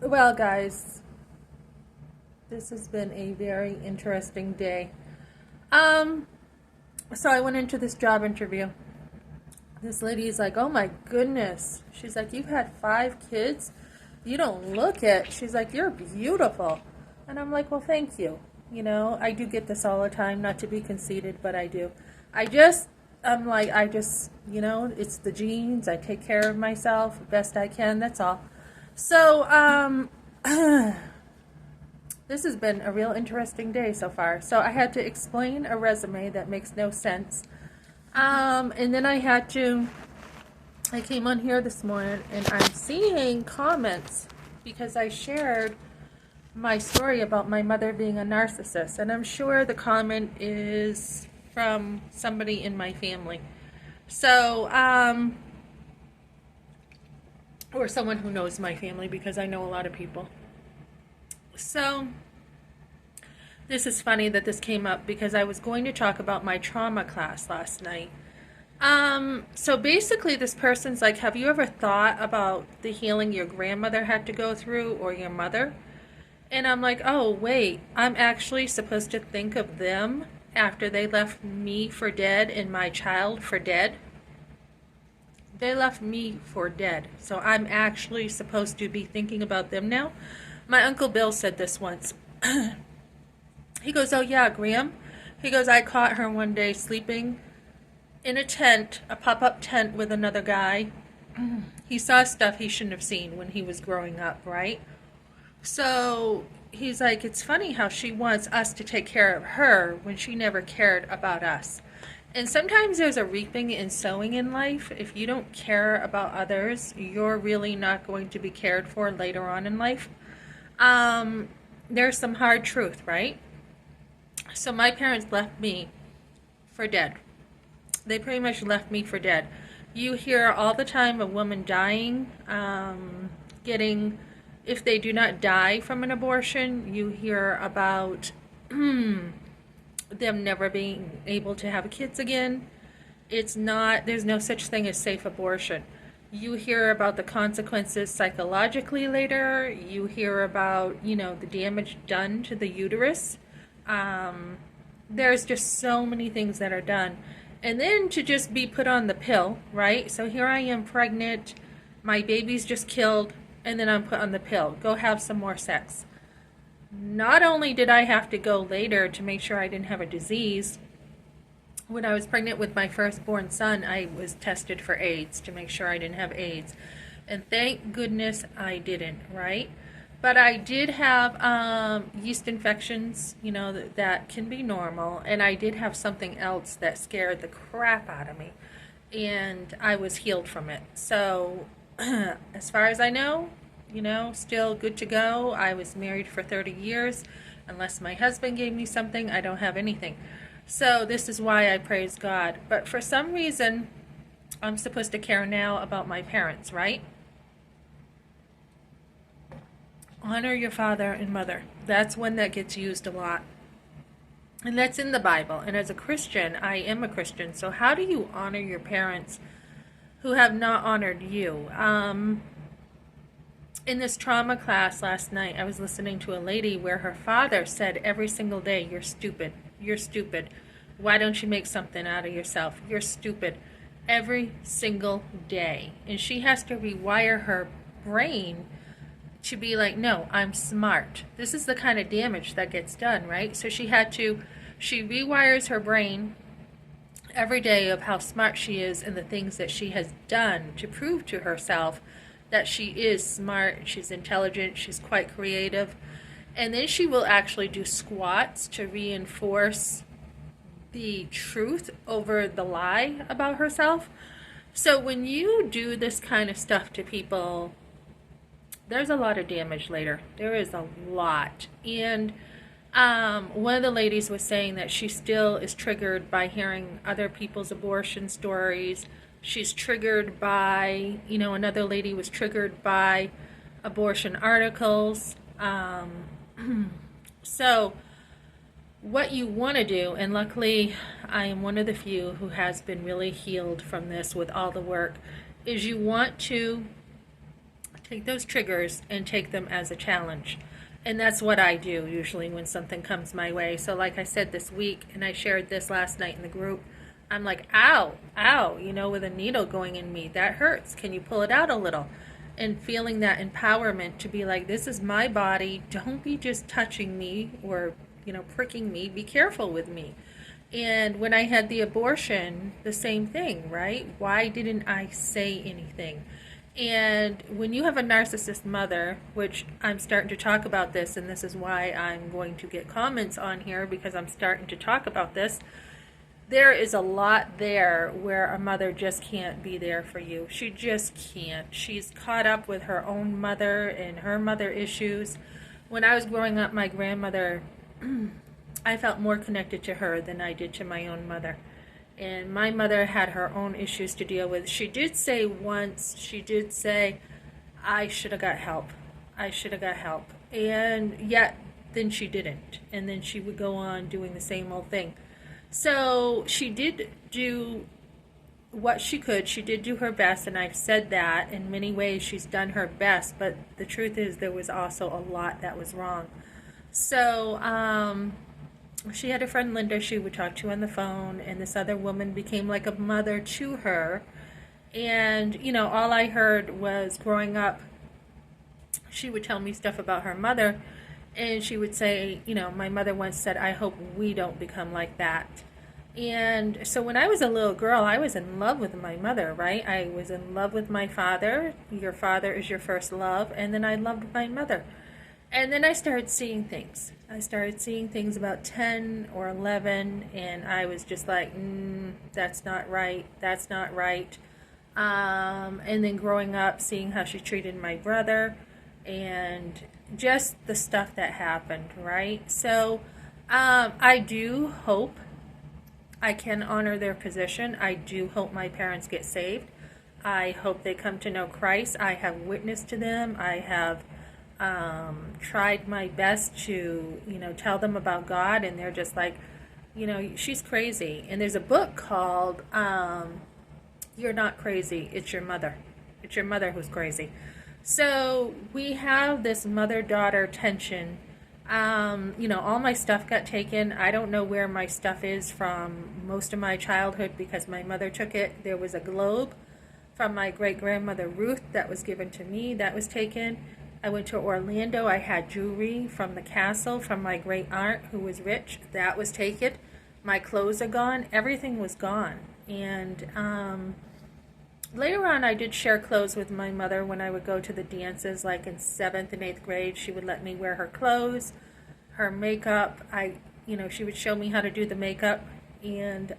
Well, guys, this has been a very interesting day. Um, so I went into this job interview. This lady is like, "Oh my goodness." She's like, "You've had 5 kids? You don't look it." She's like, "You're beautiful." And I'm like, "Well, thank you." I do get this all the time, not to be conceited, but I do. I just I'm like, it's the genes. I take care of myself best I can. That's all. So, this has been a real interesting day so far. So I had to explain a resume that makes no sense. And then I came on here this morning and I'm seeing comments because I shared my story about my mother being a narcissist. And I'm sure the comment is from somebody in my family. So, or someone who knows my family because I know a lot of people. So, this is funny that this came up because I was going to talk about my trauma class last night. So basically this person's like, have you ever thought about the healing your grandmother had to go through or your mother? And I'm like, oh, wait, I'm actually supposed to think of them after they left me for dead and my child for dead? They left me for dead. So I'm actually supposed to be thinking about them now? My Uncle Bill said this once. He goes, oh yeah, Graham. He goes, I caught her one day sleeping in a tent, a pop-up tent with another guy. He saw stuff he shouldn't have seen when he was growing up, right? So he's like, it's funny how she wants us to take care of her when she never cared about us. And sometimes there's a reaping and sowing in life. If you don't care about others, you're really not going to be cared for later on in life. There's some hard truth, right? So my parents left me for dead. They pretty much left me for dead. You hear all the time a woman dying, if they do not die from an abortion, you hear about them never being able to have kids again. There's no such thing as safe abortion. You hear about the consequences psychologically later. You hear about, the damage done to the uterus. There's just so many things that are done. And then to just be put on the pill, right? So here I am pregnant, my baby's just killed, and then I'm put on the pill. Go have some more sex. Not only did I have to go later to make sure I didn't have a disease, when I was pregnant with my firstborn son, I was tested for AIDS to make sure I didn't have AIDS. And thank goodness I didn't, right? But I did have yeast infections, that can be normal. And I did have something else that scared the crap out of me. And I was healed from it. So, as far as I know, still good to go. I was married for 30 years. Unless my husband gave me something, I don't have anything. So, this is why I praise God. But for some reason, I'm supposed to care now about my parents, right? Honor your father and mother. That's one that gets used a lot. And that's in the Bible. And as a Christian, I am a Christian. So how do you honor your parents who have not honored you? In this trauma class last night, I was listening to a lady where her father said every single day, you're stupid. You're stupid. Why don't you make something out of yourself? You're stupid. Every single day. And she has to rewire her brain to be like, no, I'm smart. This is the kind of damage that gets done, right? So she rewires her brain every day of how smart she is and the things that she has done to prove to herself that she is smart, she's intelligent, she's quite creative. And then she will actually do squats to reinforce the truth over the lie about herself. So when you do this kind of stuff to people, there's a lot of damage later. There is a lot. And one of the ladies was saying that she still is triggered by hearing other people's abortion stories. She's triggered by, another lady was triggered by abortion articles. So what you want to do, and luckily I am one of the few who has been really healed from this with all the work, is you want to take those triggers and take them as a challenge. And that's what I do usually when something comes my way. So like I said this week, and I shared this last night in the group, I'm like, ow, ow, with a needle going in me. That hurts. Can you pull it out a little? And feeling that empowerment to be like, this is my body. Don't be just touching me or, pricking me. Be careful with me. And when I had the abortion, the same thing, right? Why didn't I say anything? And when you have a narcissist mother, which I'm starting to talk about this, and this is why I'm going to get comments on here because I'm starting to talk about this, there is a lot there where a mother just can't be there for you. She just can't. She's caught up with her own mother and her mother issues. When I was growing up, my grandmother, I felt more connected to her than I did to my own mother. And my mother had her own issues to deal with. She did say once, I should have got help. I should have got help. And yet, then she didn't. And then she would go on doing the same old thing. So she did do what she could. She did do her best, and I've said that in many ways she's done her best. But the truth is there was also a lot that was wrong. So, she had a friend, Linda, she would talk to on the phone, and this other woman became like a mother to her. And, all I heard was growing up, she would tell me stuff about her mother, and she would say, my mother once said, I hope we don't become like that. And so when I was a little girl, I was in love with my mother, right? I was in love with my father. Your father is your first love. And then I loved my mother. And then I started seeing things. I started seeing things about 10 or 11, and I was just like, that's not right. That's not right. And then growing up, seeing how she treated my brother, and just the stuff that happened, right? So I do hope I can honor their position. I do hope my parents get saved. I hope they come to know Christ. I have witnessed to them. I have tried my best to, tell them about God, and they're just like, she's crazy. And there's a book called You're Not Crazy, It's Your Mother. It's your mother who's crazy. So we have this mother-daughter tension. All my stuff got taken. I don't know where my stuff is from most of my childhood because my mother took it. There was a globe from my great-grandmother Ruth that was given to me that was taken. I went to Orlando. I had jewelry from the castle from my great aunt who was rich. That was taken. My clothes are gone. Everything was gone. And later on, I did share clothes with my mother when I would go to the dances, like in 7th and 8th grade. She would let me wear her clothes, her makeup. She would show me how to do the makeup. And,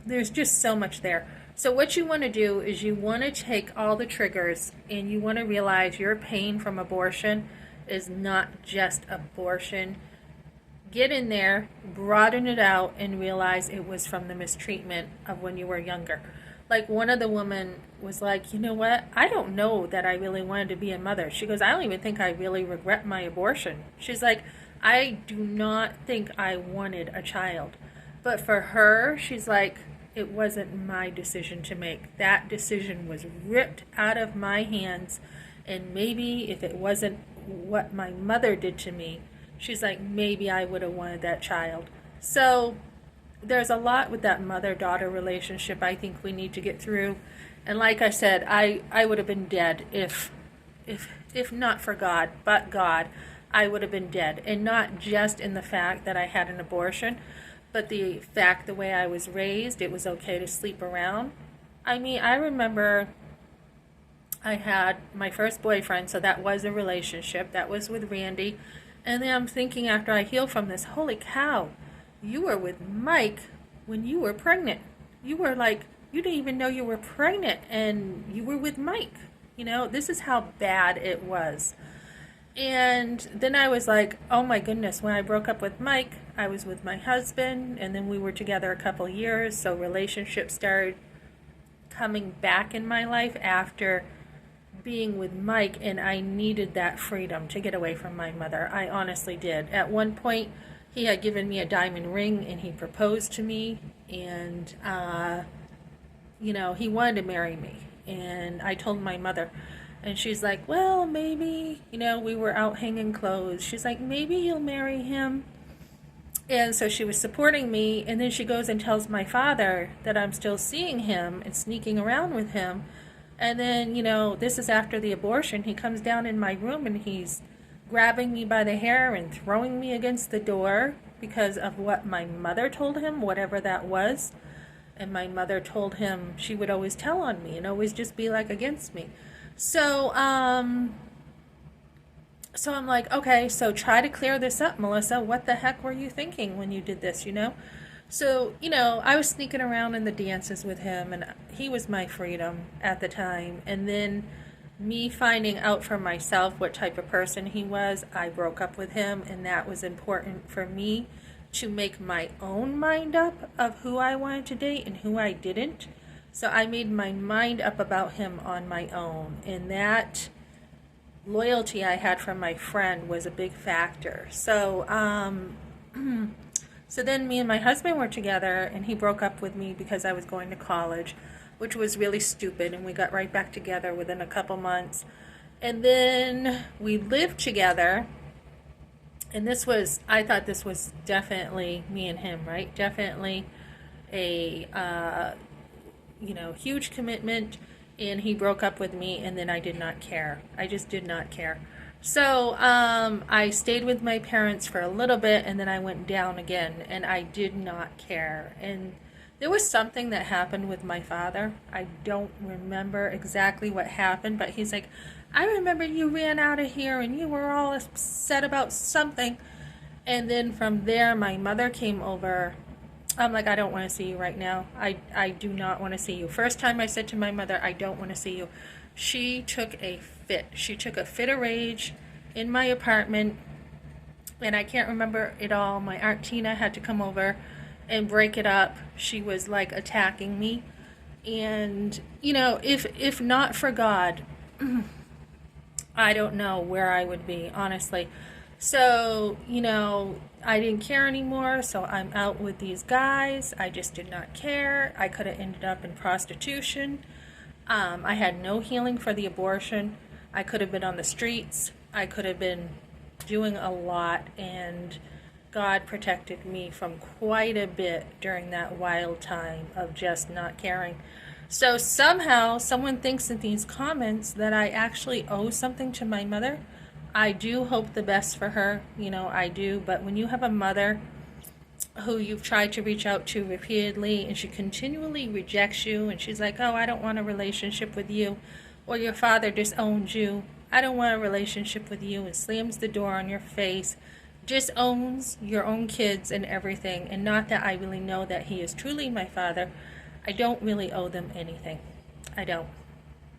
there's just so much there. So what you want to do is you want to take all the triggers and you want to realize your pain from abortion is not just abortion. Get in there, broaden it out, and realize it was from the mistreatment of when you were younger. Like one of the women was like, you know what? I don't know that I really wanted to be a mother. She goes, I don't even think I really regret my abortion. She's like, I do not think I wanted a child. But for her, she's like, it wasn't my decision to make. That decision was ripped out of my hands. And maybe if it wasn't what my mother did to me, she's like, maybe I would have wanted that child. So there's a lot with that mother-daughter relationship I think we need to get through. And like I said, I would have been dead if not for God, but God, I would have been dead. And not just in the fact that I had an abortion, but the fact the way I was raised, it was okay to sleep around. I mean, I remember I had my first boyfriend, so that was a relationship. That was with Randy. And then I'm thinking after I healed from this, holy cow, you were with Mike when you were pregnant. You were like, you didn't even know you were pregnant and you were with Mike. This is how bad it was. And then I was like, oh my goodness, when I broke up with Mike, I was with my husband, and then we were together a couple years, so relationships started coming back in my life after being with Mike, and I needed that freedom to get away from my mother. I honestly did. At one point, he had given me a diamond ring, and he proposed to me, and, he wanted to marry me. and I told my mother. And she's like, well, maybe, we were out hanging clothes. She's like, maybe you'll marry him. And so she was supporting me, and then she goes and tells my father that I'm still seeing him and sneaking around with him. And then, this is after the abortion. He comes down in my room and he's grabbing me by the hair and throwing me against the door because of what my mother told him, whatever that was. And my mother told him she would always tell on me and always just be like against me. So I'm like, okay, so try to clear this up, Melissa. What the heck were you thinking when you did this, So, I was sneaking around in the dances with him, and he was my freedom at the time. And then me finding out for myself what type of person he was, I broke up with him, and that was important for me to make my own mind up of who I wanted to date and who I didn't. So I made my mind up about him on my own, and that loyalty I had from my friend was a big factor. So, so then me and my husband were together, and he broke up with me because I was going to college, which was really stupid, and we got right back together within a couple months. And then we lived together, and I thought this was definitely me and him, right? Definitely a, huge commitment, and he broke up with me, and then I did not care. I just did not care. So I stayed with my parents for a little bit, and then I went down again, and I did not care. And there was something that happened with my father. I don't remember exactly what happened, but he's like, I remember you ran out of here, and you were all upset about something. And then from there, my mother came over. I'm like, I don't want to see you right now. I do not want to see you. First time I said to my mother, I don't want to see you. She took a fit. She took a fit of rage in my apartment, and I can't remember it all. My Aunt Tina had to come over and break it up. She was like attacking me. And, if not for God, I don't know where I would be, honestly. So, I didn't care anymore, so I'm out with these guys. I just did not care. I could have ended up in prostitution. I had no healing for the abortion. I could have been on the streets. I could have been doing a lot, and God protected me from quite a bit during that wild time of just not caring. So somehow someone thinks in these comments that I actually owe something to my mother. I do hope the best for her, I do. But when you have a mother who you've tried to reach out to repeatedly and she continually rejects you, and she's like, oh, I don't want a relationship with you, or your father disowns you, I don't want a relationship with you, and slams the door on your face, disowns your own kids and everything, and not that I really know that he is truly my father, I don't really owe them anything. I don't.